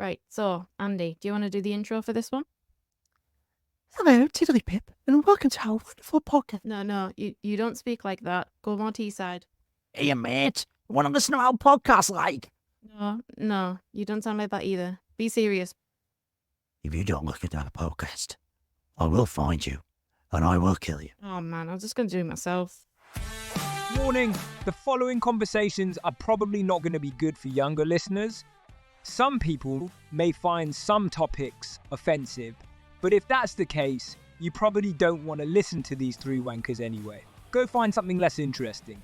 Right, so, Andy, do you want to do the intro for this one? Hello, Tiddly Pip, and welcome to our wonderful podcast. No, you don't speak like that. Go more T-side. Hey, mate, want to listen to our podcast like? No, you don't sound like that either. Be serious. If you don't look at our podcast, I will find you, and I will kill you. Oh man, I was just going to do it myself. Warning, the following conversations are probably not going to be good for younger listeners. Some people may find some topics offensive, but if that's the case, you probably don't want to listen to these three wankers anyway. Go find something less interesting.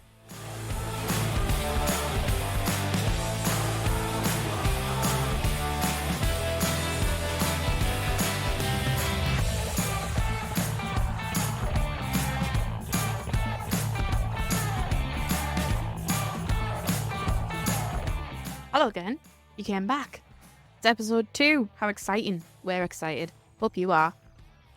Hello again. You came back. It's episode 2. How exciting. We're excited. Hope you are.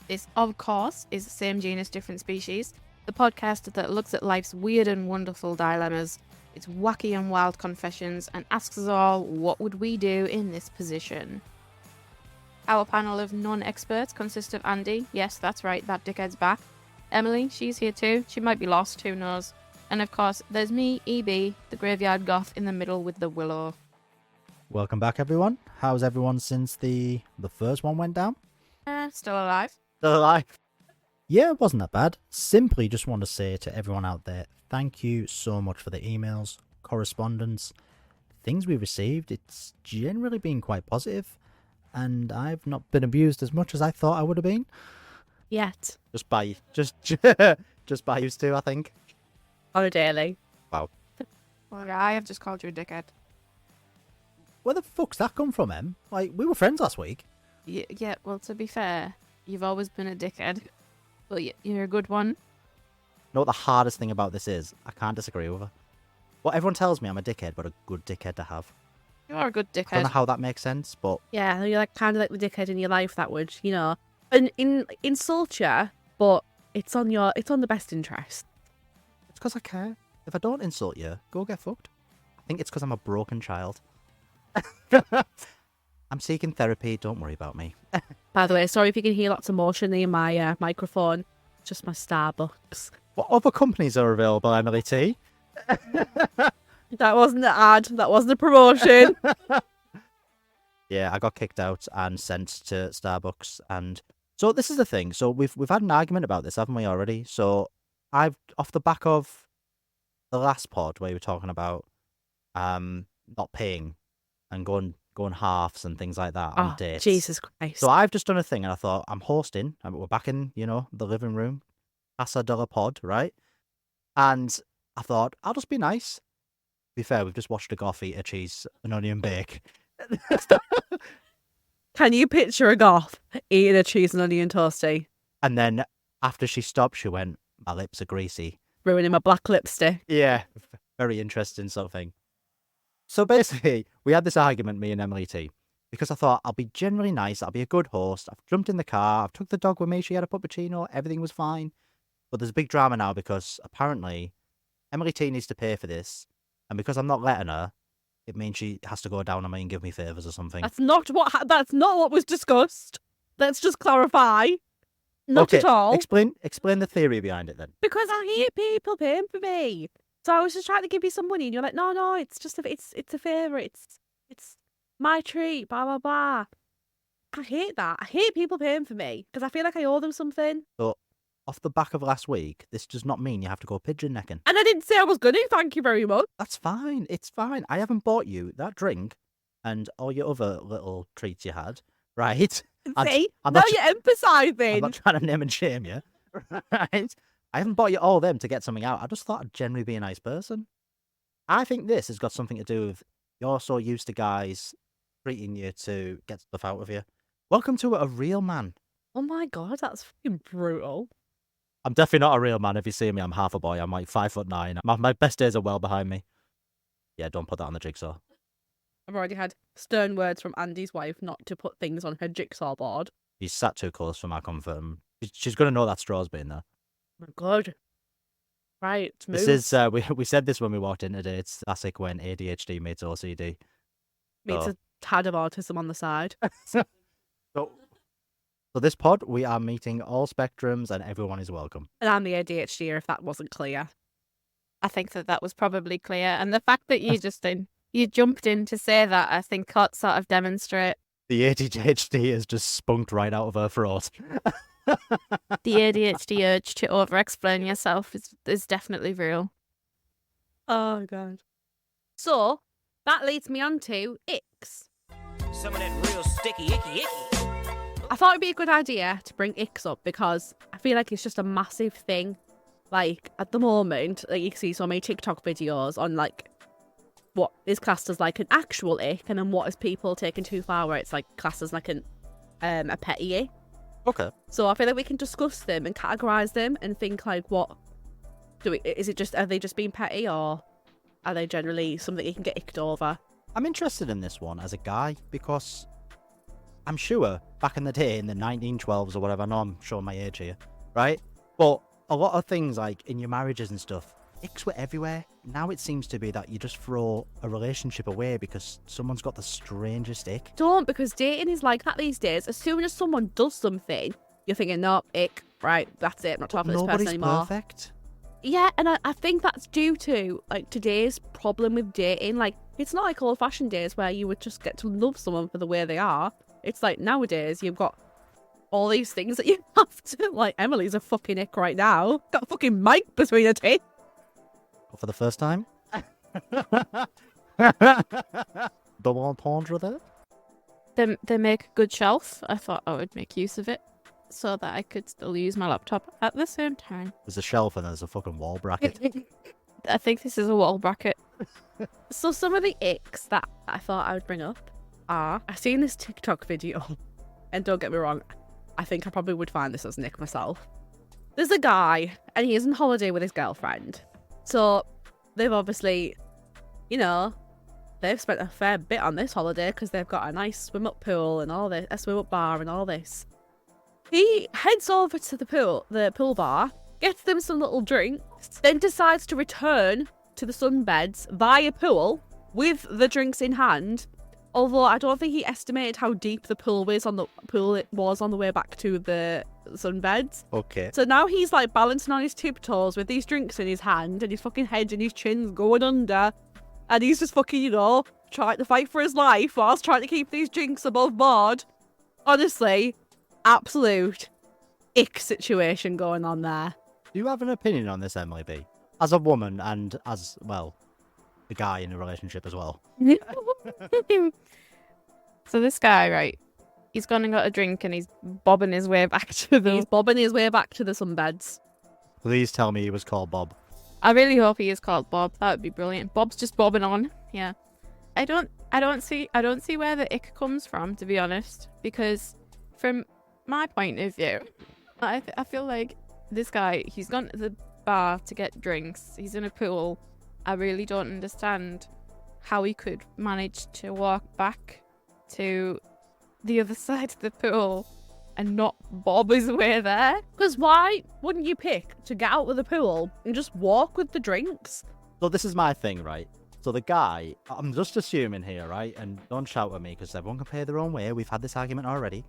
This, of course, is Same Genus, Different Species, the podcast that looks at life's weird and wonderful dilemmas, its wacky and wild confessions, and asks us all, what would we do in this position? Our panel of non-experts consists of Andy. Yes, that's right, that dickhead's back. Emily, she's here too. She might be lost, who knows? And of course, there's me, EB, the graveyard goth in the middle with the willow. Welcome back, everyone. How's everyone since the first one went down? Still alive. Still alive. Yeah, it wasn't that bad. Simply just want to say to everyone out there, thank you so much for the emails, correspondence, things we received. It's generally been quite positive, and I've not been abused as much as I thought I would have been. Yet. Just by you two, I think. On a daily. Wow. Well, I have just called you a dickhead. Where the fuck's that come from, Em? Like, we were friends last week. Yeah, well, to be fair, you've always been a dickhead. But you're a good one. You know what the hardest thing about this is? I can't disagree with her. Well, everyone tells me I'm a dickhead, but a good dickhead to have. You are a good I don't know dickhead. how that makes sense, but Yeah, you're like kind of like the dickhead in your life that would, and insult you, but it's on the best interest. it's because I care. If I don't insult you, go get fucked. I think it's because I'm a broken child. I'm seeking therapy, don't worry about me. By the way, sorry if you can hear lots of motion in my microphone. It's just my Starbucks. What other companies are available, Emily T? That wasn't an ad. That wasn't a promotion. Yeah, I got kicked out and sent to Starbucks, and so this is the thing. So we've had an argument about this, haven't we already? So I've off the back of the last pod where you were talking about not paying and going halves and things like that on dates. Jesus Christ. So I've just done a thing, and I thought I'm hosting, and we're back in the living room, Casa de la Pod, right? And I thought I'll just be nice. To be fair, we've just watched a goth eat a cheese and onion bake. Can you picture a goth eating a cheese and onion toasty? And then after she stopped, she went, "My lips are greasy." Ruining my black lipstick. Yeah, very interesting sort of thing. So basically, we had this argument, me and Emily T, because I thought I'll be generally nice, I'll be a good host. I've jumped in the car, I've took the dog with me, she had a puppuccino, everything was fine. But there's a big drama now because apparently Emily T needs to pay for this, and because I'm not letting her, it means she has to go down on me and give me favours or something. That's not what was discussed. Let's just clarify. Not at all. Explain the theory behind it then. Because I hate people paying for me. So I was just trying to give you some money, and you're like, no, it's just it's a favour. It's my treat. Blah blah blah. I hate that. I hate people paying for me because I feel like I owe them something. So off the back of last week, this does not mean you have to go pigeon necking. And I didn't say I was going to. Thank you very much. That's fine. It's fine. I haven't bought you that drink and all your other little treats you had, right? See, I'm now not- you're emphasising. I'm not trying to name and shame you, right? I haven't bought you all them to get something out. I just thought I'd generally be a nice person. I think this has got something to do with you're so used to guys treating you to get stuff out of you. Welcome to a real man. Oh my god, that's fucking brutal. I'm definitely not a real man. If you see me, I'm half a boy. I'm like 5'9". My best days are well behind me. Yeah, don't put that on the jigsaw. I've already had stern words from Andy's wife not to put things on her jigsaw board. She's sat too close for my comfort. And she's going to know that straw's been there. Oh my god. Right, move. This is we said this when we walked in today. It's classic when ADHD meets OCD. Meets So, a tad of autism on the side. So this pod, we are meeting all spectrums and everyone is welcome. And I'm the ADHD, if that wasn't clear. I think that was probably clear. And the fact that you jumped in to say that, I think could sort of demonstrate The ADHD is just spunked right out of her throat. the ADHD urge to over-explain yourself is definitely real. Oh, God. So, that leads me on to icks. Some of that real sticky, icky. I thought it'd be a good idea to bring icks up because I feel like it's just a massive thing. Like, at the moment, like you see so many TikTok videos on, like, what is classed as, like, an actual ick, and then what is people taking too far where it's, like, classed as, like, a petty ick. Okay. So I feel like we can discuss them and categorise them and think, like, are they just being petty, or are they generally something you can get icked over? I'm interested in this one as a guy because I'm sure back in the day, in the 1912s or whatever, I know I'm showing my age here, right? But a lot of things, like in your marriages and stuff, icks were everywhere. Now it seems to be that you just throw a relationship away because someone's got the strangest ick. Don't, because dating is like that these days. As soon as someone does something, you're thinking, no, ick, right, that's it, I'm not talking to this person Nobody's anymore. perfect. Yeah, and I think that's due to, like, today's problem with dating. Like, it's not like old-fashioned days where you would just get to love someone for the way they are. It's like nowadays you've got all these things that you have to, like, Emily's a fucking ick right now. Got a fucking mic between her teeth. For the first time. Double entendre there. They make a good shelf. I thought I would make use of it so that I could still use my laptop at the same time. There's a shelf and there's a fucking wall bracket. I think this is a wall bracket. So some of the icks that I thought I would bring up are, I've seen this TikTok video, and don't get me wrong, I think I probably would find this as an ick myself. There's a guy, and he is on holiday with his girlfriend. So they've obviously, they've spent a fair bit on this holiday because they've got a nice swim-up pool and all this, a swim-up bar and all this. He heads over to the pool bar, gets them some little drinks, then decides to return to the sunbeds via pool with the drinks in hand. Although I don't think he estimated how deep the pool was on the way back to the sunbeds. Okay. So now he's like balancing on his tiptoes with these drinks in his hand and his fucking head and his chin's going under. And he's just fucking, trying to fight for his life whilst trying to keep these drinks above board. Honestly, absolute ick situation going on there. Do you have an opinion on this, Emily B? As a woman and as, well, a guy in a relationship as well. So this guy, right, he's gone and got a drink and he's bobbing his way back to He's bobbing his way back to the sunbeds. Please tell me he was called Bob. I really hope he is called Bob. That would be brilliant. Bob's just bobbing on. Yeah. I don't see where the ick comes from, to be honest, because from my point of view, I feel like this guy, he's gone to the bar to get drinks. He's in a pool. I really don't understand how he could manage to walk back to the other side of the pool and not bob his way there. Because why wouldn't you pick to get out of the pool and just walk with the drinks? So this is my thing, right? So the guy, I'm just assuming here, right? And don't shout at me because everyone can pay their own way. We've had this argument already.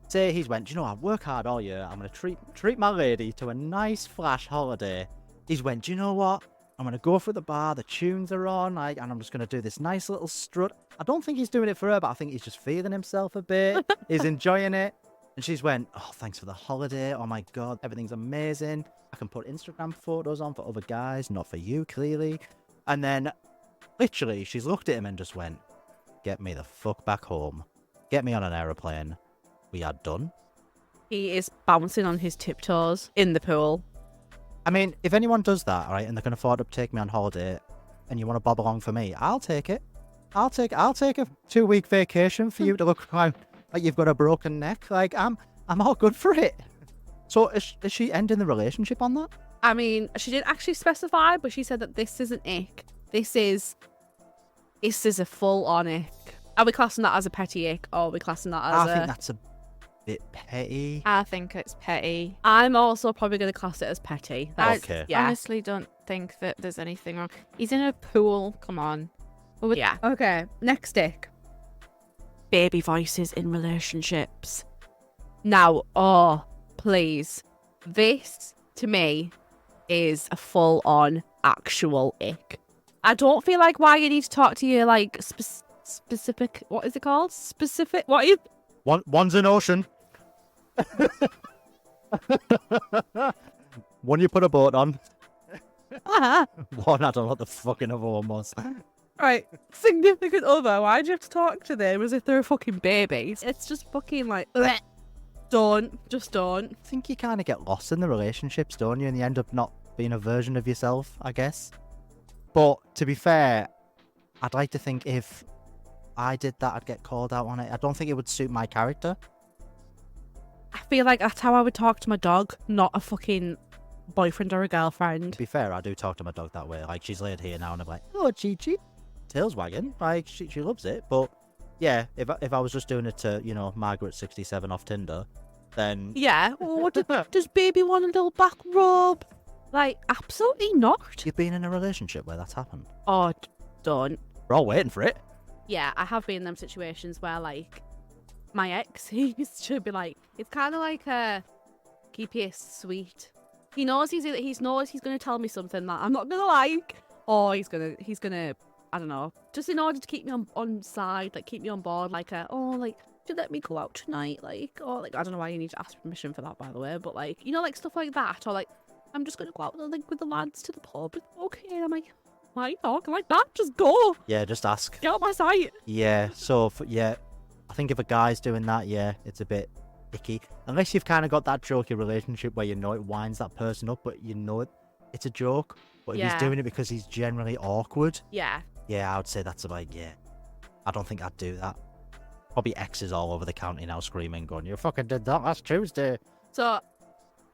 Say he's went, I work hard all year. I'm going to treat my lady to a nice flash holiday. He's went, do you know what? I'm going to go through the bar, the tunes are on, and I'm just going to do this nice little strut. I don't think he's doing it for her, but I think he's just feeling himself a bit. He's enjoying it. And she's went, oh, thanks for the holiday. Oh my God, everything's amazing. I can put Instagram photos on for other guys, not for you, clearly. And then, literally, she's looked at him and just went, get me the fuck back home. Get me on an aeroplane. We are done. He is bouncing on his tiptoes in the pool. I mean, if anyone does that, right, and they can afford to take me on holiday, and you want to bob along for me, I'll take it. I'll take a 2-week vacation for you to look like you've got a broken neck. Like, I'm all good for it. So is she ending the relationship on that? I mean, she didn't actually specify, but she said that this isn't ick. This is a full-on ick. Are we classing that as a petty ick, or are we classing that as I think that's a bit petty. I think it's petty. I'm also probably going to class it as petty. Okay. Yeah. Honestly, don't think that there's anything wrong. He's in a pool. Come on. Yeah. Okay. Next ick. baby voices in relationships. Now, oh, please. This, to me, is a full-on actual ick. I don't feel like why you need to talk to your, like, specific... What is it called? Specific... What is... One's an ocean. One you put a boat on. One, I don't know what the fucking other one was. Right, significant other. Why'd you have to talk to them as if they're fucking babies? It's just fucking like, bleh. Just don't. I think you kind of get lost in the relationships, don't you? And you end up not being a version of yourself, I guess. But to be fair, I'd like to think if I did that, I'd get called out on it. I don't think it would suit my character. I feel like that's how I would talk to my dog, not a fucking boyfriend or a girlfriend. To be fair, I do talk to my dog that way. Like, she's laid here now and I'm like, oh, Chi-Chi. Tail's wagging. Like, she loves it. But yeah, if I was just doing it to, you know, Margaret 67 off Tinder, then... Yeah, oh, does baby want a little back rub? Like, absolutely not. You've been in a relationship where that's happened. Oh, don't. We're all waiting for it. Yeah, I have been in them situations where, like, my ex, he used to be like, it's kind of like a keep it sweet. He knows he's going to tell me something that I'm not going to like, or he's going to, I don't know, just in order to keep me on side, like, keep me on board, like, like, do let me go out tonight, like, or, like, I don't know why you need to ask permission for that, by the way, but, like, you know, like, stuff like that, or, like, I'm just going to go out, like, with the lads to the pub, okay, I'm like, why are you talking like that? Just go. Yeah, just ask. Get out my sight. Yeah, so, I think if a guy's doing that, yeah, it's a bit icky. Unless you've kind of got that jokey relationship where you know it winds that person up, but you know it's a joke. But if he's doing it because he's generally awkward, yeah, I would say that's like, yeah, I don't think I'd do that. Probably exes all over the county now screaming, going, you fucking did that last Tuesday. So,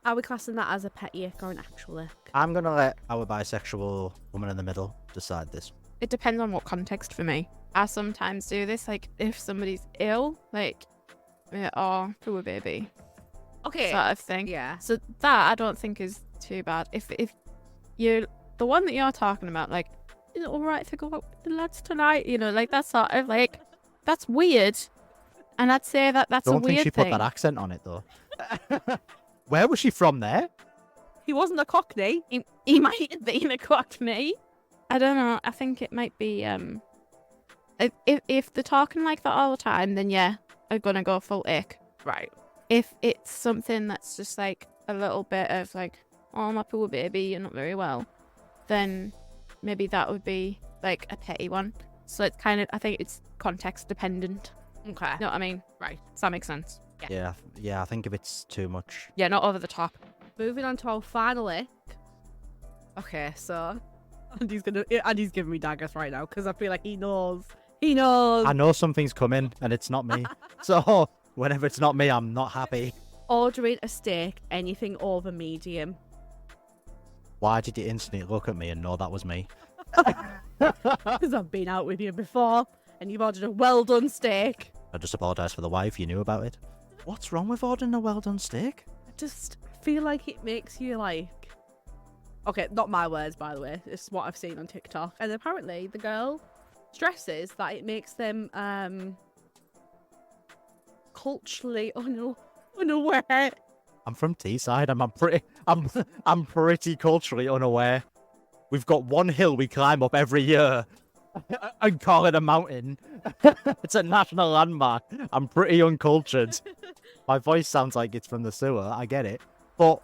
are we classing that as a petty ick or an actual ick? I'm going to let our bisexual woman in the middle decide this. It depends on what context for me. I sometimes do this, like, if somebody's ill, like, or poor baby, Okay. sort of thing. Yeah. So that I don't think is too bad. If you're the one that you're talking about, like, is it alright to go out with the lads tonight? You know, like, that's sort of like, that's weird. And I'd say that's a Don't weird think she thing. put that accent on it, though. Where was she from there? He wasn't a cockney. He might have been a cockney. I don't know. I think it might be, if they're talking like that all the time, then yeah, I'm gonna go full ick. Right. If it's something that's just like a little bit of like, oh, my poor baby, you're not very well, then maybe that would be like a petty one. So it's kind of, I think it's context dependent. Okay. You know what I mean? Right. Does that make sense? Yeah, I think if it's too much. Yeah, not over the top. Moving on to our final ick. Okay, so Andy's giving me daggers right now because I feel like he knows. He knows. I know something's coming and it's not me. So whenever it's not me, I'm not happy. Ordering a steak, anything over medium. Why did you instantly look at me and know that was me? Because I've been out with you before and you've ordered a well done steak. I just apologise for the wife, you knew about it. What's wrong with ordering a well done steak? I just feel like it makes you like... Okay, not my words, by the way. It's what I've seen on TikTok. And apparently the girl stresses that it makes them culturally unaware. I'm from Teesside. I'm pretty culturally unaware. We've got one hill we climb up every year and call it a mountain. It's a national landmark. I'm pretty uncultured. My voice sounds like it's from the sewer. I get it, but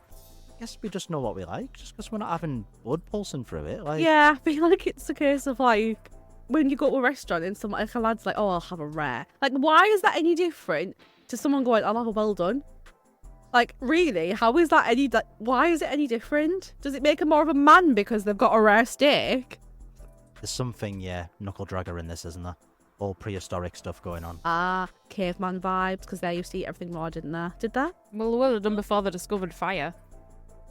I guess we just know what we like, just because we're not having blood pulsing through it. Like, Yeah, I feel like it's a case of like when you go to a restaurant and some like a lad's like, oh, I'll have a rare. Like, why is that any different to someone going, I'll have a well done? Like, really? How is that any... why is it any different? Does it make them more of a man because they've got a rare steak? there's something, knuckle dragger in this, isn't there? All prehistoric stuff going on. Ah, caveman vibes, because they used to eat everything raw, didn't they? Did they? Well, they would have done before they discovered fire.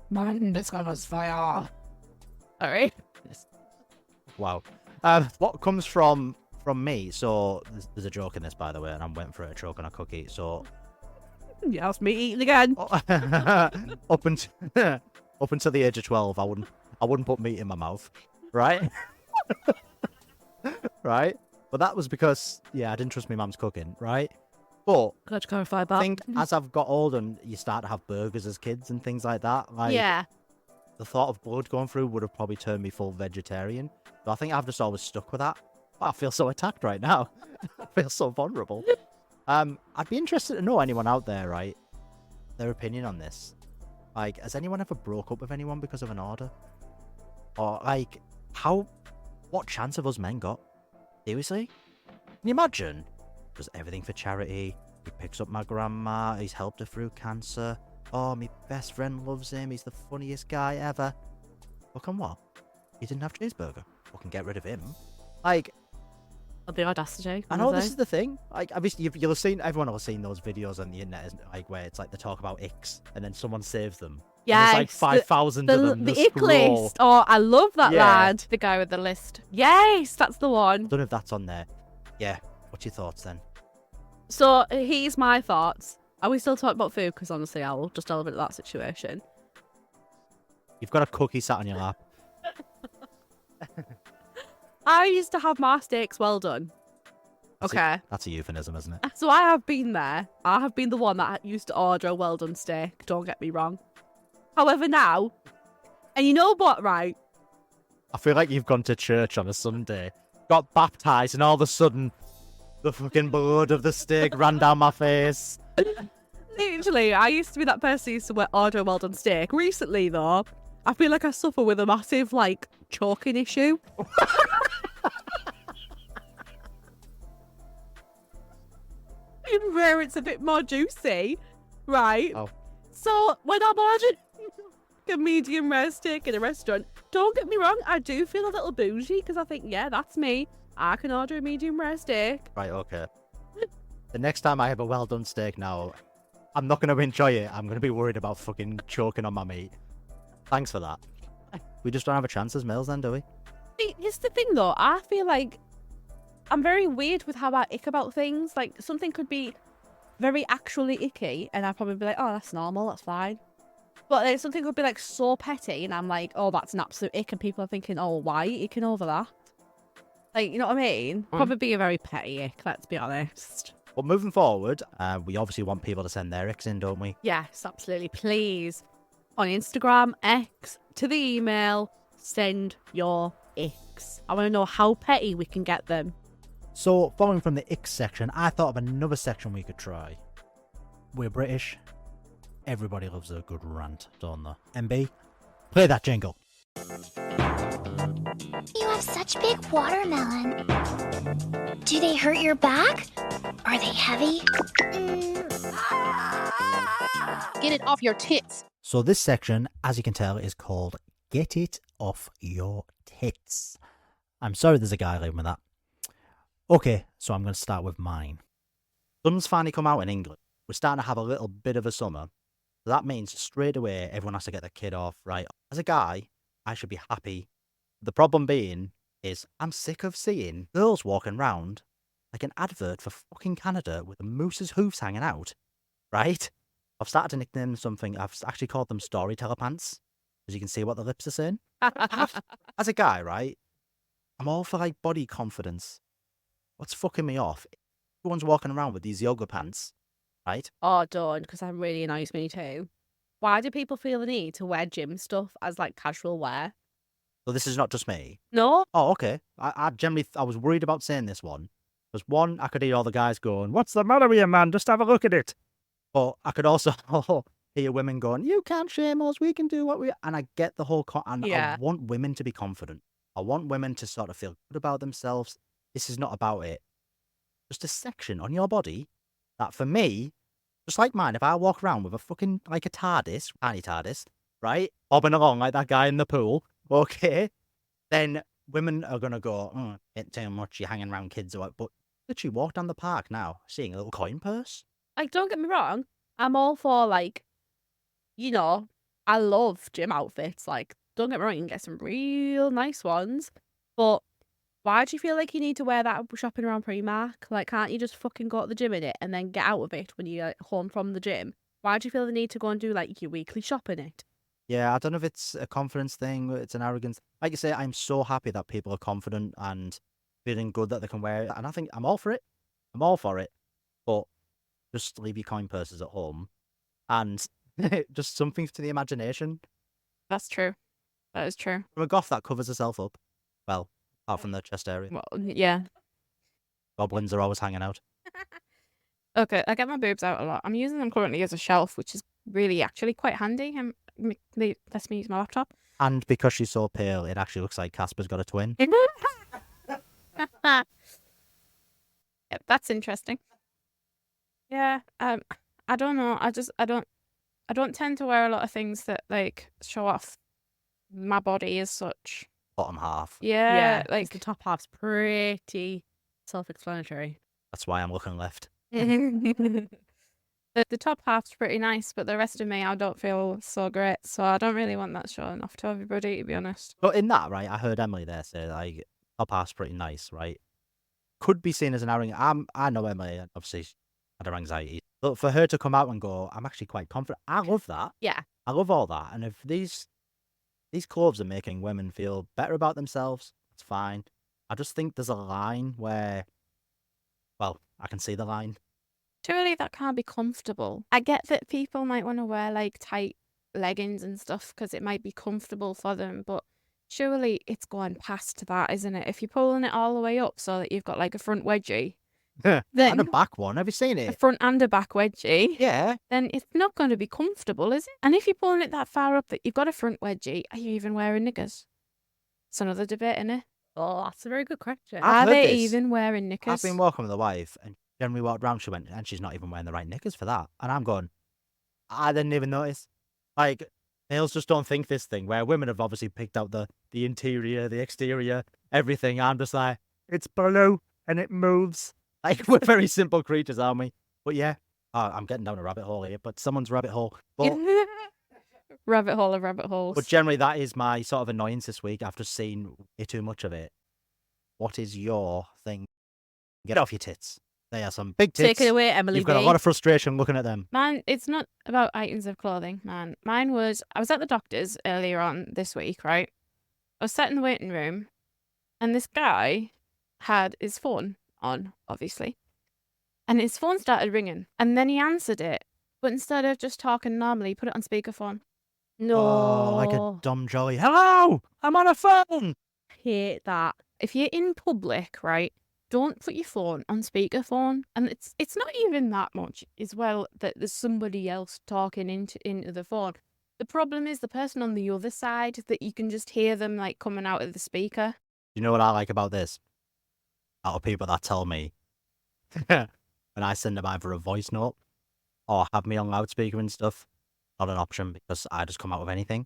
Man discovers fire. Alright. Wow. What comes from me? So there's a joke in this, by the way, and I'm waiting for a choke on a cookie. So Yeah, it's me eating again. up until the age of 12, I wouldn't put meat in my mouth, right? Right. But that was because, yeah, I didn't trust my mum's cooking, right? But Glad to clarify that. I think as I've got older and you start to have burgers as kids and things like that, like yeah. the thought of blood going through would have probably turned me full vegetarian. So I think I've just always stuck with that. I feel so attacked right now. I feel so vulnerable. I'd be interested to know anyone out there, right? Their opinion on this. Like, has anyone ever broke up with anyone because of an order? Or like, what chance have us men got? Seriously? Can you imagine? Does everything for charity. He picks up my grandma. He's helped her through cancer. Oh, my best friend loves him. He's the funniest guy ever. Fucking what? He didn't have cheeseburger. Fucking get rid of him. Like, The audacity. I know this is the thing. Like, obviously, you'll have seen, everyone will have seen those videos on the internet, isn't it? Like, where it's like they talk about icks and then someone saves them. Yeah, there's like 5,000 of them. The ick list. Oh, I love that Yeah. lad. The guy with the list. Yes, that's the one. I don't know if that's on there. Yeah. What's your thoughts then? So here's my thoughts. Are we still talking about food? Because honestly, I will just elevate that situation. You've got a cookie sat on your lap. I used to have my steaks well done. Okay. That's a euphemism, isn't it? So I have been there. I have been the one that used to order a well done steak. Don't get me wrong. However, now, and you know what, right? I feel like you've gone to church on a Sunday, got baptised, and all of a sudden, the fucking blood of the steak ran down my face. Literally, I used to be that person who used to order a well done steak. Recently, though, I feel like I suffer with a massive, like, choking issue. Where it's a bit more juicy, right? Oh. So when I'm ordering a medium rare steak in a restaurant, don't get me wrong, I do feel a little bougie because I think, yeah, that's me. I can order a medium rare steak. Right, okay. The next time I have a well done steak now, I'm not going to enjoy it. I'm going to be worried about fucking choking on my meat. Thanks for that. We just don't have a chance as males then, do we? See, here's the thing though, I feel like I'm very weird with how I ick about things. Like, something could be very actually icky, and I'd probably be like, oh, that's normal, that's fine. But then something could be, like, so petty, and I'm like, oh, that's an absolute ick, and people are thinking, oh, why are you icking over that? Like, you know what I mean? Probably be a very petty ick, let's be honest. But moving forward, we obviously want people to send their icks in, don't we? Yes, absolutely. Please, on Instagram, X, to the email, send your icks. I want to know how petty we can get them. So, following from the icks section, I thought of another section we could try. We're British. Everybody loves a good rant, don't they? MB, play that jingle. You have such big watermelon. Do they hurt your back? Are they heavy? Get it off your tits. So this section, as you can tell, is called Get It Off Your Tits. I'm sorry there's a guy living with that. Okay, so I'm going to start with mine. Sun's finally come out in England. We're starting to have a little bit of a summer. So that means straight away everyone has to get their kid off, right? As a guy, I should be happy. The problem being is I'm sick of seeing girls walking around like an advert for fucking Canada with a moose's hoofs hanging out, right? I've started to nickname them something. I've actually called them storyteller pants, because you can see what the lips are saying. As a guy, right, I'm all for like body confidence. What's fucking me off? Everyone's walking around with these yoga pants, right? Oh, don't, because that really annoys me too. Why do people feel the need to wear gym stuff as, like, casual wear? So this is not just me. No? Oh, okay. I was worried about saying this one. Because one, I could hear all the guys going, "What's the matter with you, man? Just have a look at it." But I could also hear women going, "You can't shame us. We can do what we..." And I get the whole... Yeah. I want women to be confident. I want women to sort of feel good about themselves. This is not about it. Just a section on your body that, for me, just like mine, if I walk around with a fucking, like a TARDIS, tiny TARDIS, right, bobbing along like that guy in the pool, okay, then women are going to go, "Oh, ain't too much, you're hanging around kids." Or what. But literally walk down the park now, seeing a little coin purse. Like, don't get me wrong, I'm all for, like, you know, I love gym outfits. Like, don't get me wrong, you can get some real nice ones. But why do you feel like you need to wear that shopping around Primark? Like, can't you just fucking go to the gym in it and then get out of it when you're home from the gym? Why do you feel the need to go and do, like, your weekly shop in it? Yeah, I don't know if it's a confidence thing, it's an arrogance. Like you say, I'm so happy that people are confident and feeling good that they can wear it. And I think I'm all for it. I'm all for it. But just leave your coin purses at home and just something to the imagination. That's true. That is true. From a goth that covers herself up. Well, apart from the chest area. Well, yeah. Goblins are always hanging out. Okay, I get my boobs out a lot. I'm using them currently as a shelf, which is really actually quite handy. They lets me use my laptop. And because she's so pale, it actually looks like Casper's got a twin. Yeah, that's interesting. Yeah, I don't know. I don't tend to wear a lot of things that like show off my body as such. Bottom half. Yeah, 'cause like the top half's pretty self-explanatory. That's why I'm looking left. the top half's pretty nice, but the rest of me I don't feel so great. So I don't really want that showing off to everybody, to be honest. But in that, right, I heard Emily there say, like, top half's pretty nice, right? Could be seen as an arrogant. I know Emily, and obviously, she had her anxiety. But for her to come out and go, I'm actually quite confident. I love that. Yeah. I love all that. And if these clothes are making women feel better about themselves, it's fine. I just think there's a line where, well, I can see the line. Surely that can't be comfortable. I get that people might want to wear like tight leggings and stuff because it might be comfortable for them, but surely it's going past that, isn't it? If you're pulling it all the way up so that you've got like a front wedgie, And then a back one. Have you seen a it? front and a back wedgie, Yeah. then it's not going to be comfortable, is it? And if you're pulling it that far up that you've got a front wedgie, are you even wearing knickers? It's another debate, isn't it? Oh, that's a very good question. I've Are heard they this. even wearing knickers? I've been walking with a wife, and generally walked round, she went, and she's not even wearing the right knickers for that. And I'm going, I didn't even notice. Like, males just don't think this thing, where women have obviously picked out the interior, the exterior, everything. I'm just like, it's blue, and it moves. Like, we're very simple creatures, aren't we? But yeah, I'm getting down a rabbit hole here, but someone's rabbit hole. But, Rabbit hole of rabbit holes. but generally, that is my sort of annoyance this week after seeing way too much of it. What is your thing? Get off your tits. They are some big tits. Take it away, Emily You've got a B. lot of frustration looking at them. Man, it's not about items of clothing, man. Mine was, I was at the doctor's earlier on this week, right? I was sat in the waiting room, and this guy had his phone on, obviously. And his phone started ringing, and then he answered it. But instead of just talking normally, he put it on speakerphone. No. Oh, like a dumb jolly. Hello, I'm on a phone. Hate that. If you're in public, right, don't put your phone on speakerphone. And it's not even that much as well that there's somebody else talking into the phone. The problem is the person on the other side that you can just hear them like coming out of the speaker. You know what I like about this? Out of people that tell me when I send them either a voice note or have me on loudspeaker and stuff, not an option because I just come out with anything.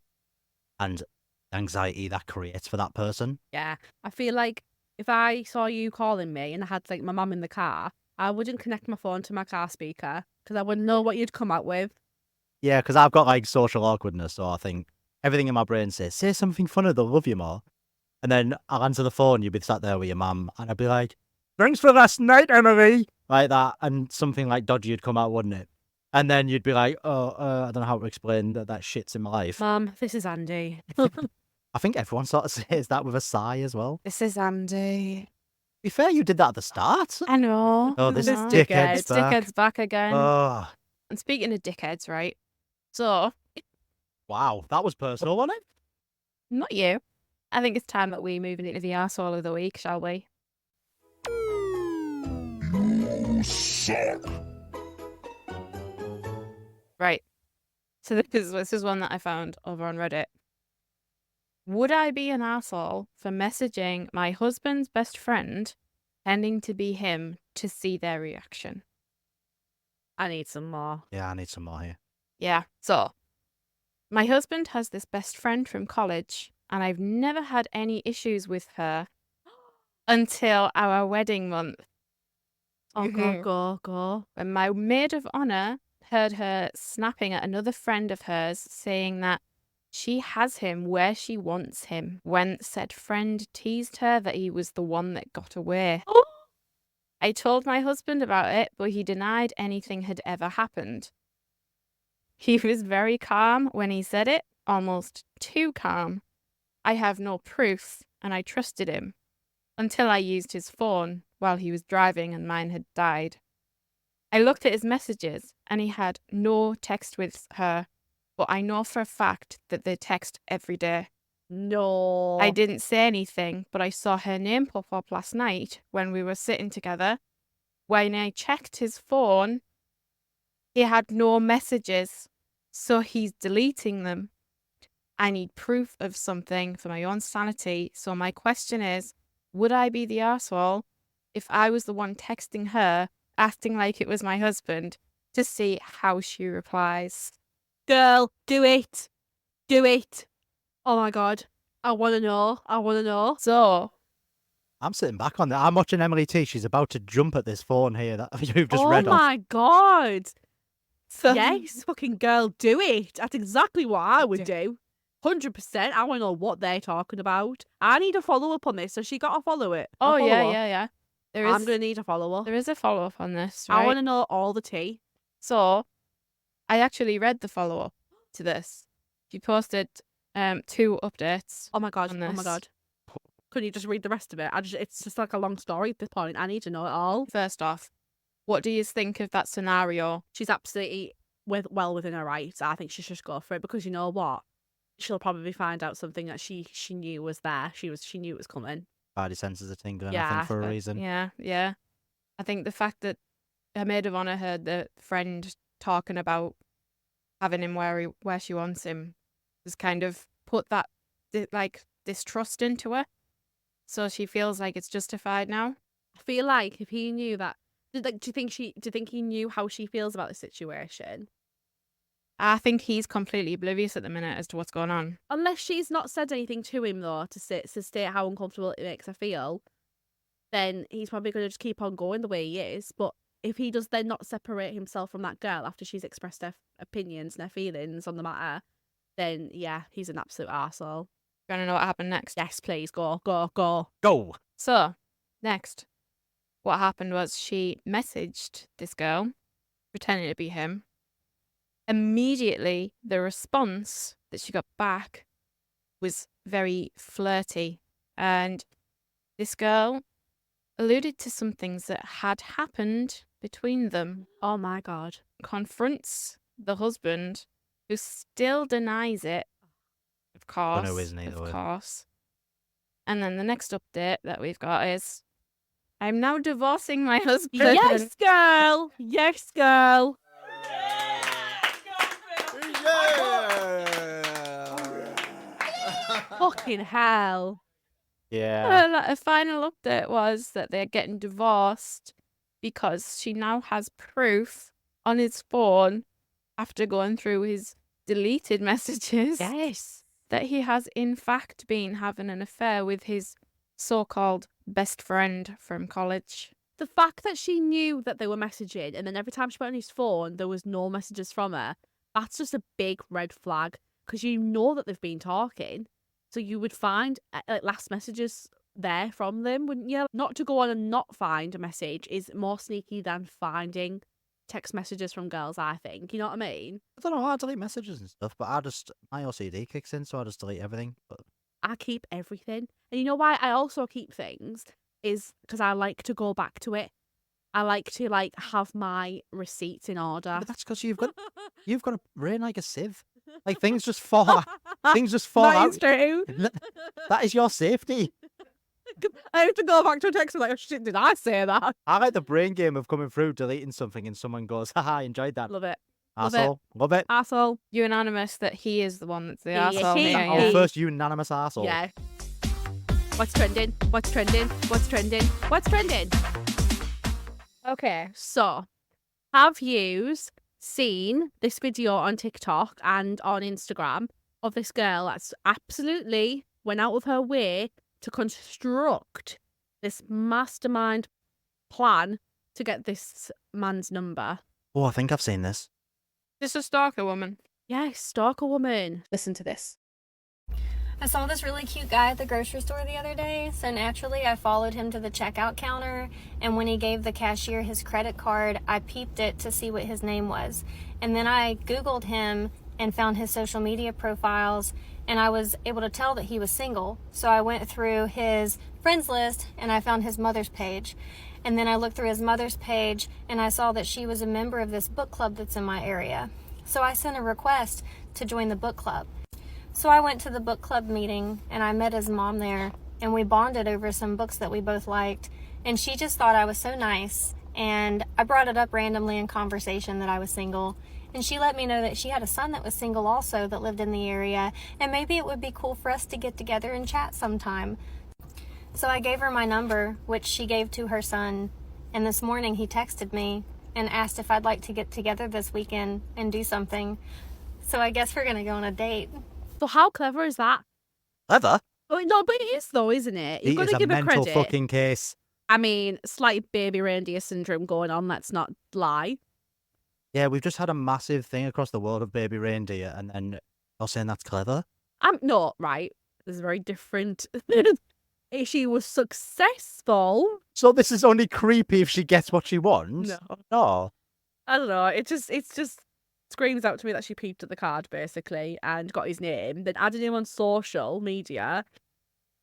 And the anxiety that creates for that person. Yeah. I feel like if I saw you calling me and I had like my mum in the car, I wouldn't connect my phone to my car speaker because I wouldn't know what you'd come out with. Yeah, because I've got like social awkwardness, so I think everything in my brain says, say something funny, they'll love you more. And then I'll answer the phone, you'll be sat there with your mum, and I'd be like, thanks for last night, Emily. Like that, and something like dodgy would come out, wouldn't it? And then you'd be like, I don't know how to explain that shit's in my life. Mum, this is Andy. I think everyone sort of says that with a sigh as well. This is Andy. To be fair, you did that at the start. I know. Oh, this I is know. dickhead's This back. dickhead's back again. Oh, And speaking of dickheads, right? So, wow, that was personal, wasn't it? not you. I think it's time that we move into the arsehole of the week, shall we? Right. So this is one that I found over on Reddit. Would I be an arsehole for messaging my husband's best friend, pretending to be him to see their reaction? I need some more. Yeah, I need some more here. Yeah. So, my husband has this best friend from college, and I've never had any issues with her until our wedding month. Oh, go. When my maid of honor heard her snapping at another friend of hers, saying that she has him where she wants him, when said friend teased her that he was the one that got away. I told my husband about it, but he denied anything had ever happened. He was very calm when he said it, almost too calm. I have no proof, and I trusted him. until I used his phone while he was driving and mine had died. I looked at his messages and he had no text with her, but I know for a fact that they text every day. No. I didn't say anything, but I saw her name pop up last night when we were sitting together. When I checked his phone, he had no messages, so he's deleting them. I need proof of something for my own sanity, so my question is, would I be the arsehole if I was the one texting her, acting like it was my husband, to see how she replies? Girl, do it. Do it. Oh my God. I want to know. I want to know. So, I'm sitting back on that. I'm watching Emily T. She's about to jump at this phone here that you've just read Oh off. my God. so Yes, fucking girl, do it. That's exactly what I would do. 100%. I want to know what they're talking about. I need a follow-up on this, so she got to follow it. Oh, A yeah, follow-up. yeah. I'm going to need a follow-up. There is a follow-up on this, right? I want to know all the tea. So, I actually read the follow-up to this. She posted 2 updates. Oh my God. On Oh my this. God. Couldn't you just read the rest of it? It's just like a long story at this point. I need to know it all. First off, what do you think of that scenario? She's absolutely well within her rights. I think she should just go for it because you know what? She'll probably find out something that she knew was there. She knew it was coming. Body senses are tingling, I Yeah, think, for a reason. Yeah. I think the fact that her maid of honour heard the friend talking about having him where she wants him has kind of put that distrust into her. So she feels like it's justified now. I feel like if he knew that, do you think he knew how she feels about the situation? I think he's completely oblivious at the minute as to what's going on. Unless she's not said anything to him though to state how uncomfortable it makes her feel, then he's probably going to just keep on going the way he is. But if he does then not separate himself from that girl after she's expressed her opinions and her feelings on the matter, then yeah, he's an absolute arsehole. Do you want to know what happened next? Yes, please, go. Go! So, next, what happened was she messaged this girl, pretending to be him. Immediately, the response that she got back was very flirty. And this girl alluded to some things that had happened between them. Oh my God. Confronts the husband, who still denies it. Of course. know his name, Of though. course. And then the next update that we've got is, I'm now divorcing my husband. Yes, girl. Yes, girl. Fucking hell. Yeah. A final update was that they're getting divorced because she now has proof on his phone after going through his deleted messages Yes. that he has in fact been having an affair with his so-called best friend from college. The fact that she knew that they were messaging and then every time she went on his phone, there was no messages from her, that's just a big red flag because you know that they've been talking. So you would find last messages there from them, wouldn't you? Not to go on and not find a message is more sneaky than finding text messages from girls, I think. You know what I mean? I don't know, I delete messages and stuff, but my OCD kicks in, so I just delete everything. But I keep everything. And you know why I also keep things? Is because I like to go back to it. I like to have my receipts in order. But that's because you've got a brain like a sieve. Like things just fall out. That out. is true. That is your safety. I have to go back to a text and like, oh shit, did I say that? I like the brain game of coming through, deleting something, and someone goes, haha, I enjoyed that. Love it. Love it. Arsehole. Love it. Arsehole. Unanimous that he is the one that's the Yeah, arsehole he- here. Oh, Yeah. first unanimous arsehole. Yeah. What's trending? What's trending? What's trending? What's trending? Okay, so have you seen this video on TikTok and on Instagram of this girl that's absolutely went out of her way to construct this mastermind plan to get this man's number? Oh, I think I've seen this. Just a stalker woman. Yes, stalker woman. Listen to this. I saw this really cute guy at the grocery store the other day, so naturally I followed him to the checkout counter, and when he gave the cashier his credit card, I peeped it to see what his name was. And then I Googled him, and found his social media profiles, and I was able to tell that he was single. So I went through his friends list and I found his mother's page. And then I looked through his mother's page and I saw that she was a member of this book club that's in my area. So I sent a request to join the book club. So I went to the book club meeting and I met his mom there, and we bonded over some books that we both liked. And she just thought I was so nice. And I brought it up randomly in conversation that I was single. And she let me know that she had a son that was single also that lived in the area. And maybe it would be cool for us to get together and chat sometime. So I gave her my number, which she gave to her son. And this morning he texted me and asked if I'd like to get together this weekend and do something. So I guess we're going to go on a date. So how clever is that? Clever? Oh, no, but it is though, isn't it? You've He got is to a give her mental credit. fucking case. I mean, slight baby reindeer syndrome going on, let's not lie. Yeah, we've just had a massive thing across the world of baby reindeer, and then you're saying that's clever? No, right. This is very different. If she was successful, So this is only creepy if she gets what she wants? no. No. I don't know. It's just screams out to me that she peeped at the card basically and got his name, then added him on social media,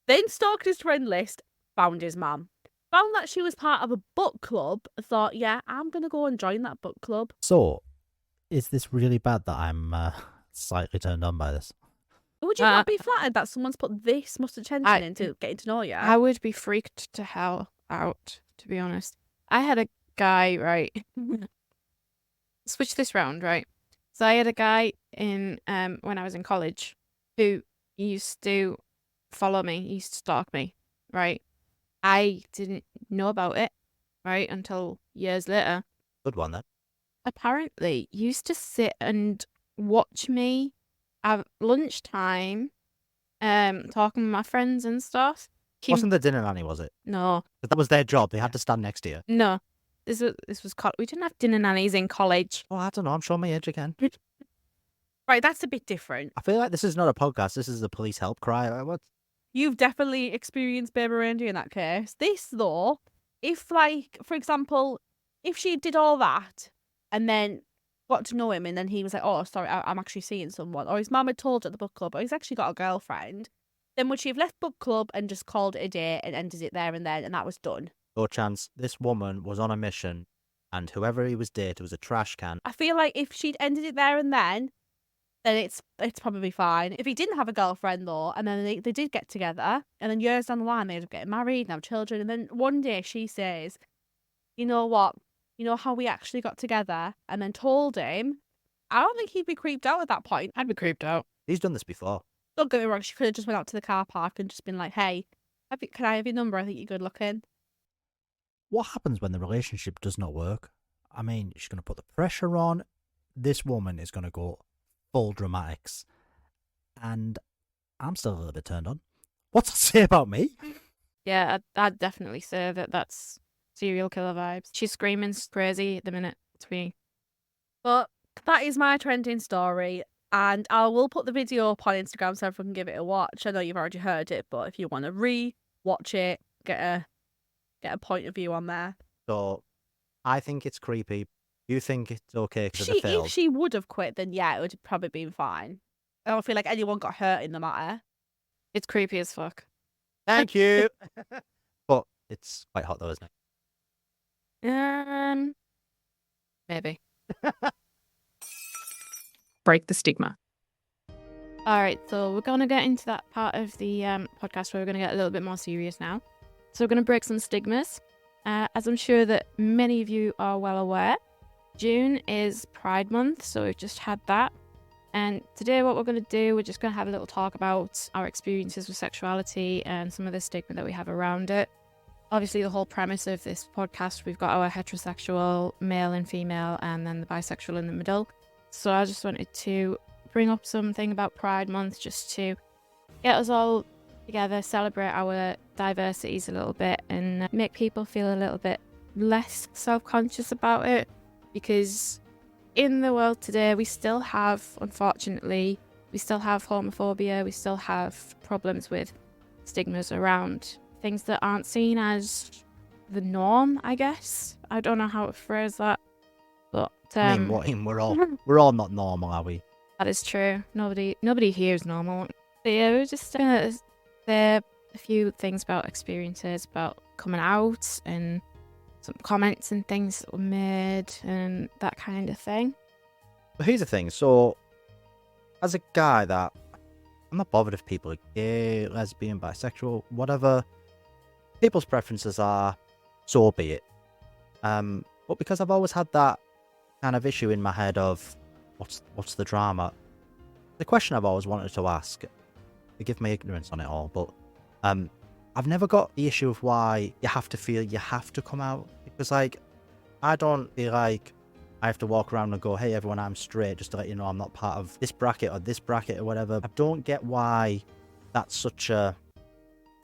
then stalked his friend list, found his mum, found that she was part of a book club, thought, yeah, I'm gonna go and join that book club. So, is this really bad that I'm slightly turned on by this? Would you not be flattered that someone's put this much attention into getting to know you? I would be freaked to hell out, to be honest. I had a guy, right? Switch this round, right? So I had a guy in when I was in college who used to follow me, he used to stalk me, right? I didn't know about it, right, until years later. Good one, then. Apparently, used to sit and watch me at lunchtime, talking with my friends and stuff. Wasn't the dinner nanny, was it? No, But that was their job. They had to stand next to you. no. This was we didn't have dinner nannies in college. Oh, I don't know. I'm showing my age again. Right, that's a bit different. I feel like this is not a podcast. This is a police help cry. Like, what? You've definitely experienced baby reindeer in that case. This, though, if, like, for example, if she did all that and then got to know him and then he was like, oh, sorry, I'm actually seeing someone, or his mum had told her at the book club, or he's actually got a girlfriend, then would she have left book club and just called it a day and ended it there and then, and that was done? No chance. This woman was on a mission, and whoever he was dating was a trash can. I feel like if she'd ended it there and then it's probably fine. If he didn't have a girlfriend, though, and then they did get together, and then years down the line they ended up getting married and have children, and then one day she says, you know what, you know how we actually got together, and then told him, I don't think he'd be creeped out at that point. I'd be creeped out. He's done this before. Don't get me wrong, she could have just went out to the car park and just been like, hey, can I have your number? I think you're good looking. What happens when the relationship does not work? I mean, she's going to put the pressure on. This woman is going to go full dramatics. And I'm still a little bit turned on. What's that say about me? Yeah, I'd definitely say that that's serial killer vibes. She's screaming crazy at the minute to me. But that is my trending story. And I will put the video up on Instagram so everyone can give it a watch. I know you've already heard it, but if you want to re-watch it, get a point of view on there. So, I think it's creepy. You think it's okay because of the film? If she would have quit, then yeah, it would have probably been fine. I don't feel like anyone got hurt in the matter. It's creepy as fuck. Thank you. But it's quite hot though, isn't it? Maybe. Break the stigma. All right, so we're going to get into that part of the podcast where we're going to get a little bit more serious now. So we're going to break some stigmas. As I'm sure that many of you are well aware, June is Pride Month, so we've just had that. And today what we're going to do, we're just going to have a little talk about our experiences with sexuality and some of the stigma that we have around it. Obviously, the whole premise of this podcast, we've got our heterosexual male and female, and then the bisexual in the middle. So I just wanted to bring up something about Pride Month just to get us all together, celebrate our diversities a little bit, and make people feel a little bit less self-conscious about it. Because in the world today, we still have, unfortunately, homophobia, we still have problems with stigmas around things that aren't seen as the norm, I guess. I don't know how to phrase that, but I mean, we're all not normal, are we? That is true. Nobody here is normal. But yeah, we were just gonna say a few things about experiences, about coming out, and some comments and things that were made, and that kind of thing. But here's the thing. So, as a guy that I'm not bothered if people are gay, lesbian, bisexual, whatever people's preferences are, so be it. But because I've always had that kind of issue in my head of what's the drama, the question I've always wanted to ask, forgive my ignorance on it all, but I've never got the issue of why you have to feel you have to come out, because like I don't feel like I have to walk around and go, hey everyone, I'm straight, just to let you know I'm not part of this bracket or whatever. I don't get why that's such a,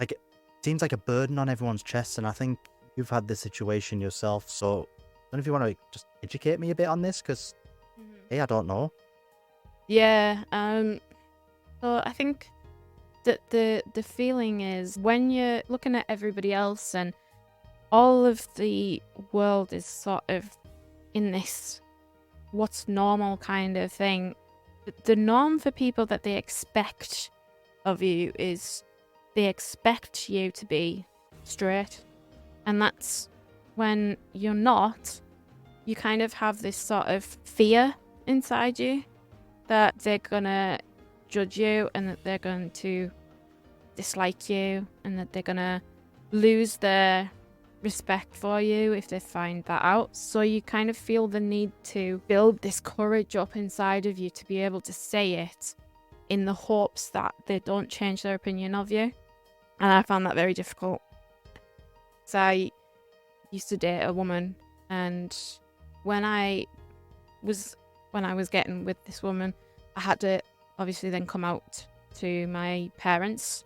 like, it seems like a burden on everyone's chests, and I think you've had this situation yourself, so I don't know if you want to just educate me a bit on this, because hey, I don't know. Yeah. So I think that the feeling is when you're looking at everybody else and all of the world is sort of in this what's normal kind of thing. The norm for people that they expect of you is they expect you to be straight. And that's when you're not, you kind of have this sort of fear inside you that they're gonna judge you and that they're going to dislike you and that they're gonna lose their respect for you if they find that out. So you kind of feel the need to build this courage up inside of you to be able to say it in the hopes that they don't change their opinion of you. And I found that very difficult. So I used to date a woman, and when I was getting with this woman, I had to obviously then come out to my parents,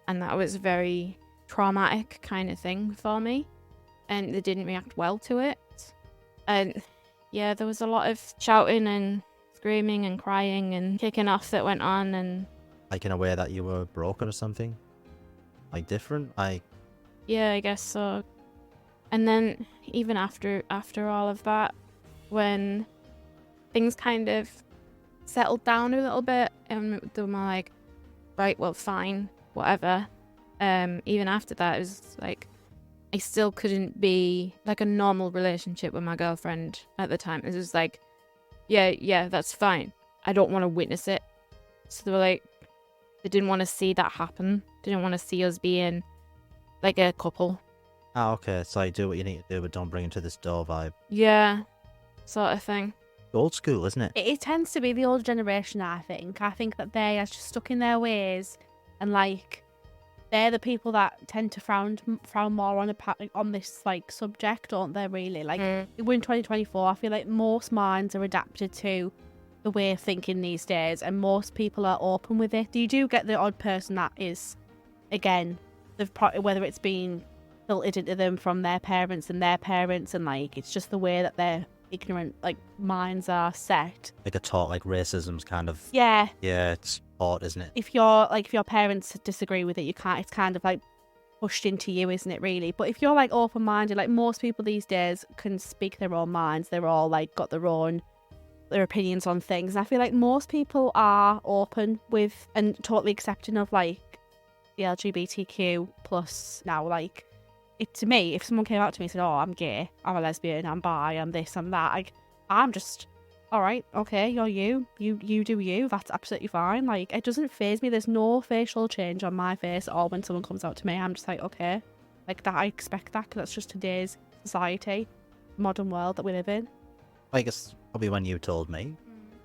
and that was a very traumatic kind of thing for me, and they didn't react well to it. And yeah, there was a lot of shouting and screaming and crying and kicking off that went on, and Like in a way that you were broken or something? Like different? Like, yeah, I guess so. And then even after all of that, when things kind of settled down a little bit, and they were more like, right, well, fine, whatever. Even after that, it was like I still couldn't be like a normal relationship with my girlfriend at the time. It was like, yeah, that's fine. I don't want to witness it. So they were like, they didn't want to see that happen. They didn't want to see us being like a couple. okay, it's like do what you need to do, but don't bring it to this door vibe. Yeah, sort of thing. Old school, isn't it? It tends to be the older generation, I think. I think that they are just stuck in their ways, and like they're the people that tend to frown more on this like subject, don't they? Really, like we're in 2024. I feel like most minds are adapted to the way of thinking these days, and most people are open with it. You do get the odd person that is, again, whether it's been filtered into them from their parents, and like it's just the way that their ignorant like minds are set. Like a taught, like racism's kind of. Yeah, it's taught, isn't it? if your parents disagree with it, you can't. It's kind of like pushed into you, isn't it? Really. But if you're like open minded, like most people these days can speak their own minds. They're all like got their opinions on things. And I feel like most people are open with and totally accepting of like the LGBTQ plus now. Like it to me, if someone came out to me and said, "Oh, I'm gay, I'm a lesbian, I'm bi, I'm this, I'm that," like I'm just, all right, okay, you're you do you. That's absolutely fine. Like it doesn't faze me. There's no facial change on my face at all when someone comes out to me. I'm just like, okay, like that. I expect that because that's just today's society, modern world that we live in. I guess probably when you told me,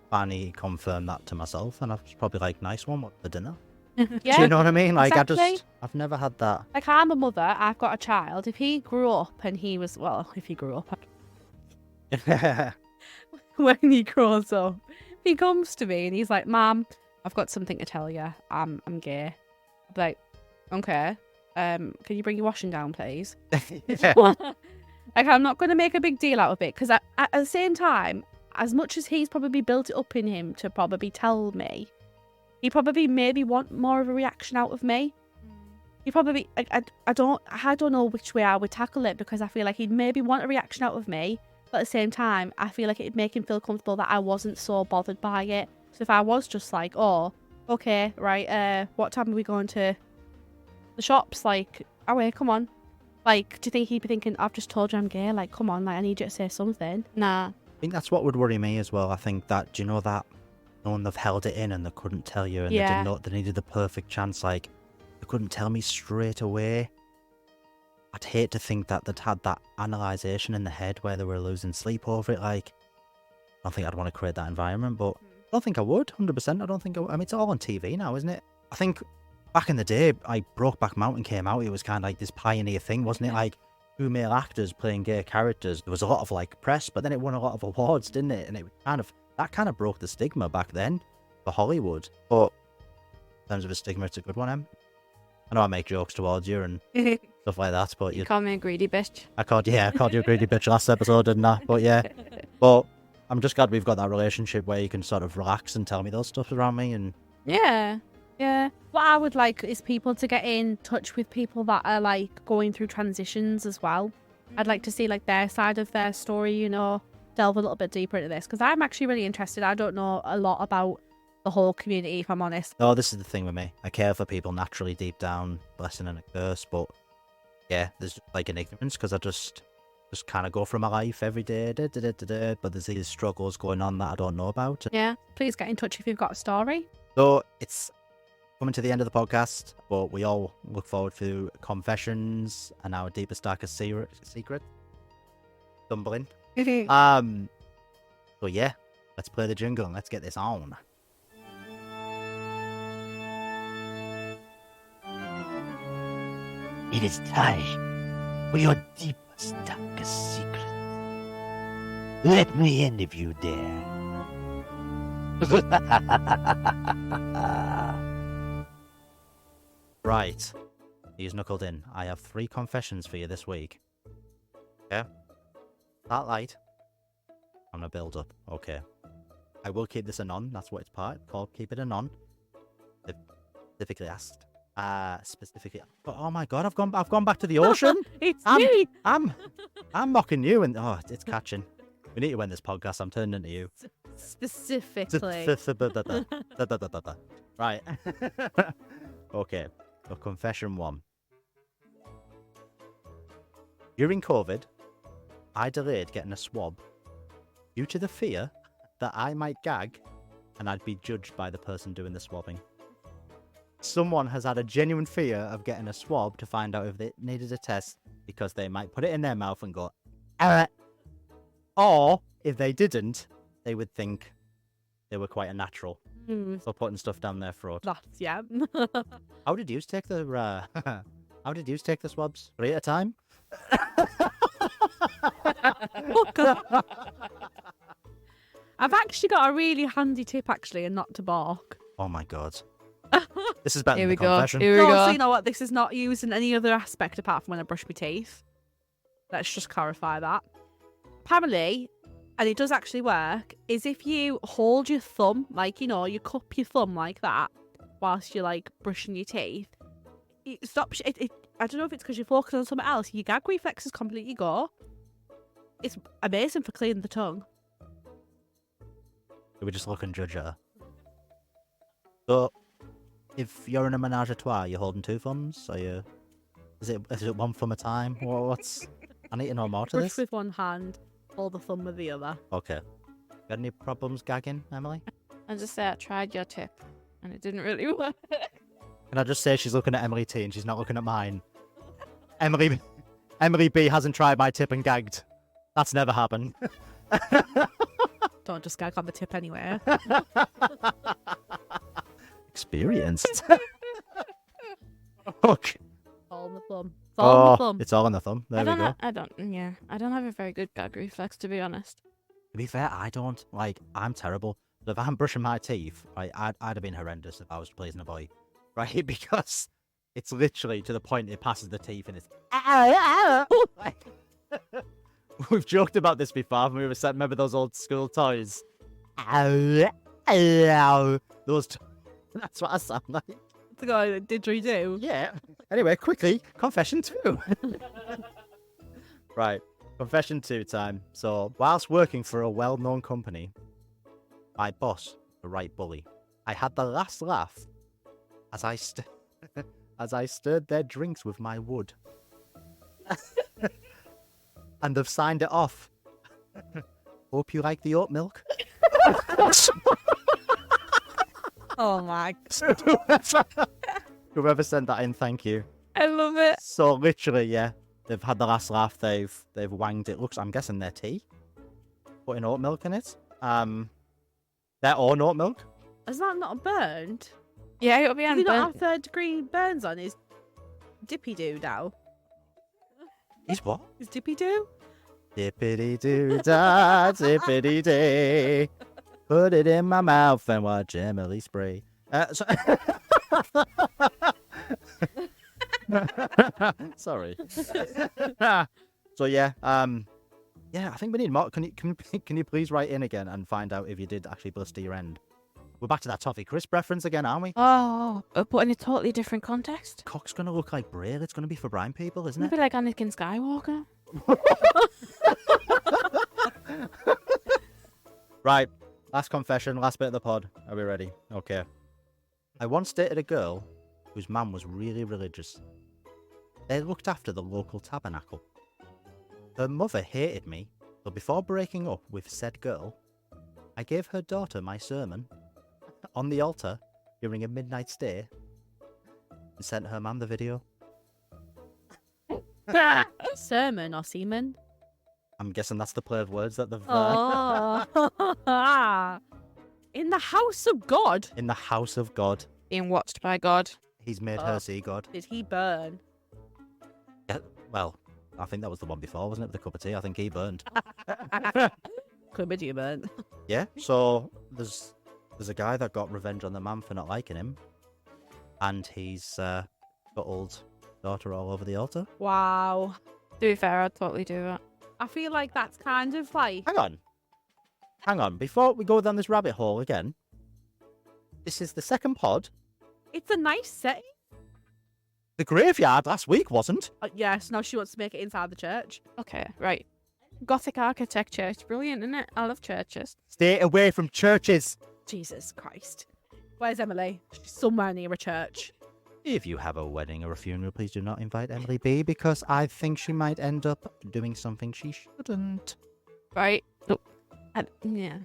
finally confirmed that to myself, and I was probably like, nice one, what for dinner? Yeah, Do you know what I mean? Like exactly. I've never had that. Like I'm a mother, I've got a child. If he grew up and he was, well, if he grew up, when he grows up, he comes to me and he's like, "Mom, I've got something to tell you. I'm gay." I'm like, okay, can you bring your washing down, please? Yeah. Like I'm not going to make a big deal out of it, because at the same time, as much as he's probably built it up in him to probably tell me, he probably maybe want more of a reaction out of me. He probably, I don't know which way I would tackle it, because I feel like he'd maybe want a reaction out of me, but at the same time, I feel like it'd make him feel comfortable that I wasn't so bothered by it, So if I was just like, oh, okay, right, what time are we going to the shops? Like, oh wait, come on. Like, do you think he'd be thinking, I've just told you I'm gay? Like, come on, like, I need you to say something. Nah. I think that's what would worry me as well. I think that, do you know that knowing they've held it in and they couldn't tell you and they didn't know they needed the perfect chance, like, they couldn't tell me straight away. I'd hate to think that they'd had that analysation in the head where they were losing sleep over it. Like, I don't think I'd want to create that environment, but I don't think I would, 100%. I don't think I mean, it's all on TV now, isn't it? I think back in the day, like, Brokeback Mountain came out, it was kind of like this pioneer thing, wasn't it? Like, female actors playing gay characters. There was a lot of, like, press, but then it won a lot of awards, didn't it? And it that kind of broke the stigma back then for Hollywood. But in terms of a stigma, it's a good one, Em. I know I make jokes towards you and stuff like that, but You call me a greedy bitch. I called you a greedy bitch last episode, didn't I? But yeah. But I'm just glad we've got that relationship where you can sort of relax and tell me those stuff around me. And Yeah. What I would like is people to get in touch with people that are like going through transitions as well. I'd like to see like their side of their story, you know, delve a little bit deeper into this because I'm actually really interested. I don't know a lot about the whole community, if I'm honest. no, this is the thing with me. I care for people naturally deep down, blessing and a curse. But yeah, there's like an ignorance because I just kind of go through my life every day. But there's these struggles going on that I don't know about. Yeah, please get in touch if you've got a story. So it's coming to the end of the podcast, but we all look forward to confessions and our deepest, darkest secret. Stumbling. So yeah, let's play the jingle and let's get this on. It is time for your deepest, darkest secret. Let me in if you dare. Right. He's knuckled in. I have 3 confessions for you this week. Okay? That light. I'm gonna build up. Okay. I will keep this anon. That's what it's called. Keep it anon. Specifically asked. Specifically. Oh my god! I've gone back to the ocean. It's me. I'm mocking you, and it's catching. We need to end this podcast. I'm turning into you. Specifically. Right. Okay. So confession 1. During COVID, I delayed getting a swab due to the fear that I might gag and I'd be judged by the person doing the swabbing. Someone has had a genuine fear of getting a swab to find out if they needed a test because they might put it in their mouth and go, or if they didn't, they would think they were quite a natural for putting stuff down their throat. That's, yeah. How did you take the How did you take the swabs? 3 at a time? Oh, God. I've actually got a really handy tip, actually, and not to bark. Oh my god. This is better Here than we the go. confession. Here we No, go. so you know what? This is not used in any other aspect apart from when I brush my teeth. Let's just clarify that. Apparently, and it does actually work, is if you hold your thumb, like, you know, you cup your thumb like that whilst you're, like, brushing your teeth, it stops, I don't know if it's because you're focusing on something else, your gag reflexes completely go. It's amazing for cleaning the tongue. Do we just look and judge her? So, if you're in a menage a trois, you're holding 2 thumbs? Are you? Is it 1 thumb a time? What's? I need to know more to Brush this. with one hand, hold the thumb with the other. Okay. Got any problems gagging, Emily? I'll just say I tried your tip and it didn't really work. Can I just say she's looking at Emily T and she's not looking at mine? Emily B hasn't tried my tip and gagged. That's never happened. Don't just gag on the tip anyway. Experienced. Okay. All on the thumb. It's all on the thumb. It's all on the thumb. There we go. I don't have a very good gag reflex, to be honest. To be fair, I don't. Like, I'm terrible. But if I'm brushing my teeth, right, I'd have been horrendous if I was pleasing a boy. Right? Because it's literally to the point it passes the teeth and it's... Like, we've joked about this before when we were set. Remember those old school toys? Those... That's what I sound like. The guy that didgeridoo. Yeah. Anyway, quickly, confession 2. Right, confession 2 time. So, whilst working for a well-known company, my boss the right bully. I had the last laugh as I stirred their drinks with my wood. And have signed it off. Hope you like the oat milk. Oh my. Whoever sent that in, thank you. I love it. So literally, yeah, they've had the last laugh. They've wanged it. Looks, I'm guessing their tea, putting oat milk in it. Their own oat milk. Is that not burned? Yeah, it'll be Does he not unburnt. have third-degree burns on his dippy-doo now? He's what? His dippy-doo? Dippity doo da, dippity day. Put it in my mouth and watch Emily spray. Sorry. So yeah, I think we need more. Can you please write in again and find out if you did actually blister your end? We're back to that toffee crisp reference again, aren't we? Oh, but in a totally different context. Cock's gonna look like Braille. It's gonna be for blind people, isn't Maybe it? like Anakin Skywalker. Right. Last confession, last bit of the pod. Are we ready? Okay. I once dated a girl whose mum was really religious. They looked after the local tabernacle. Her mother hated me, so before breaking up with said girl, I gave her daughter my sermon on the altar during a midnight stay and sent her mum the video. Sermon or semen? I'm guessing that's the play of words that they've Oh. In the house of God. in the house of God. Being watched by God. He's made Oh. her see God. Did he burn? Yeah, well, I think that was the one before, wasn't it? With the cup of tea. I think he burned. Chlamydia burn. Yeah. So there's a guy that got revenge on the man for not liking him, and he's got old daughter all over the altar. Wow. To be fair, I'd totally do that. I feel like that's kind of like... Hang on. Before we go down this rabbit hole again, this is the second pod. It's a nice setting. The graveyard last week wasn't. Yes, now she wants to make it inside the church. Okay, right. Gothic architecture. It's brilliant, isn't it? I love churches. Stay away from churches. Jesus Christ. Where's Emily? She's somewhere near a church. If you have a wedding or a funeral, please do not invite Emily B, because I think she might end up doing something she shouldn't. Right. Look, yeah.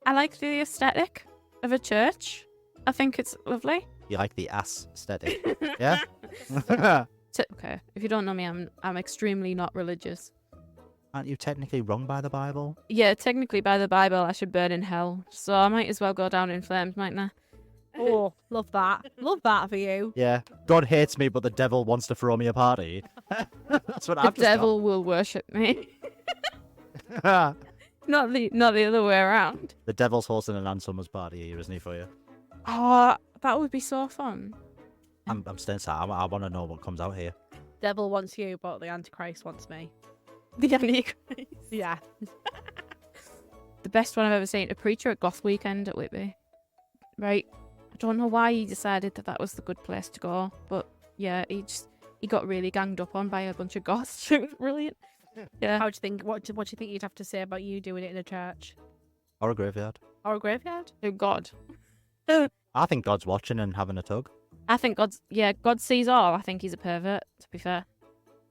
I like the aesthetic of a church. I think it's lovely. You like the ass aesthetic, yeah? Okay, if you don't know me, I'm extremely not religious. Aren't you technically wrong by the Bible? Yeah, technically by the Bible, I should burn in hell. So I might as well go down in flames, mightn't I? Oh, love that. Love that for you. Yeah. God hates me, but the devil wants to throw me a party. That's what The I've just devil will worship me. got. not the other way around. The devil's hosting an Ansummer's party here, isn't he, for you? Oh, that would be so fun. I'm staying sad. I want to know what comes out here. Devil wants you, but the Antichrist wants me. The Antichrist. Yeah. The best one I've ever seen, a preacher at Goth Weekend at Whitby. Right. I don't know why he decided that was the good place to go, but yeah, he got really ganged up on by a bunch of goths. It was brilliant. Yeah. How do you think? What do you think you'd have to say about you doing it in a church Or a graveyard. or a graveyard? Oh, God. I think God's watching and having a tug. I think God sees all. I think he's a pervert, to be fair.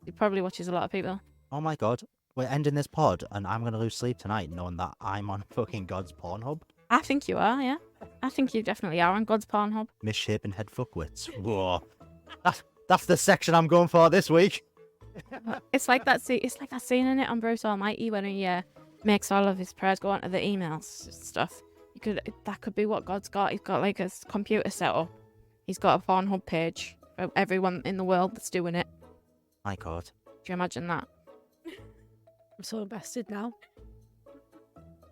He probably watches a lot of people. Oh my God. We're ending this pod and I'm going to lose sleep tonight knowing that I'm on fucking God's Pornhub. I think you are, yeah. I think you definitely are on God's Pornhub. Misshapen head fuckwits. Whoa. That's the section I'm going for this week. It's like that scene in it on Bruce Almighty when he makes all of his prayers go onto the emails stuff. That could be what God's got. He's got like a computer set up. He's got a Pornhub page for everyone in the world that's doing it. My God. Do you imagine that? I'm so invested now.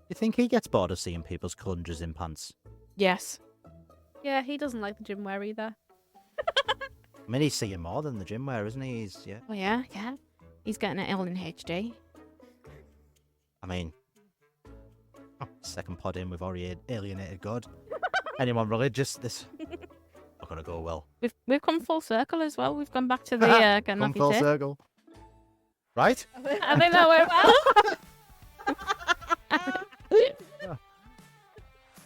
You think he gets bored of seeing people's clunges in pants? Yes. Yeah, he doesn't like the gym wear either. I mean, he's seeing more than the gym wear, isn't he? Yeah. Oh yeah. He's getting it all in HD. I mean, second pod in, we've already alienated God. Anyone religious, this not gonna go well. We've come full circle as well. We've gone back to the getting Come off full your tip. circle. Right? I think that went well.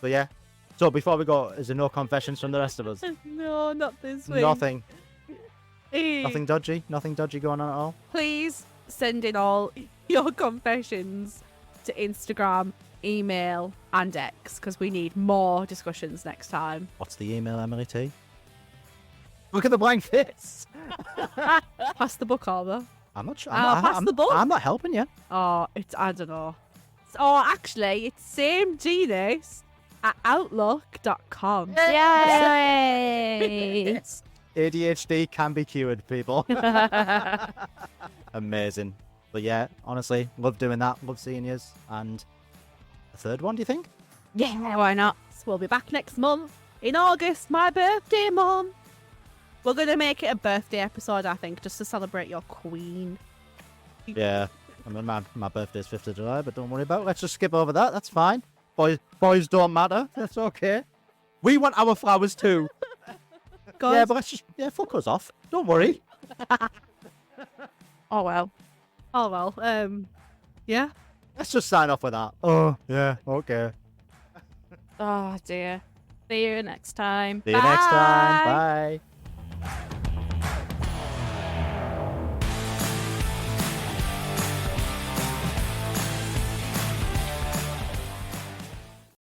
So So yeah. So before we go, is there no confessions from the rest of us? No, not this week. Nothing. Eh, Nothing dodgy. Nothing dodgy going on at all. Please send in all your confessions to Instagram, email, and X because we need more discussions next time. What's the email, Emily T? Look at the blank face. Pass the book over. I'm not sure. Pass the book. I'm not helping you. Oh, I don't know. Oh, actually, it's same genus at outlook.com. Yay! ADHD can be cured, people. Amazing. But yeah, honestly, love doing that. Love seeing yous. And a third one, do you think? Yeah, why not? So we'll be back next month in August, my birthday month. We're going to make it a birthday episode, I think, just to celebrate your queen. Yeah. I mean, my birthday's 5th of July, but don't worry about it. Let's just skip over that. That's fine. Boys don't matter. That's okay. We want our flowers too. Guys. Yeah, but let's just, fuck us off. Don't worry. Oh well. Oh, well. Yeah. Let's just sign off with that. Oh, yeah, okay. Oh dear. See you next time. See you next time. Bye. Bye.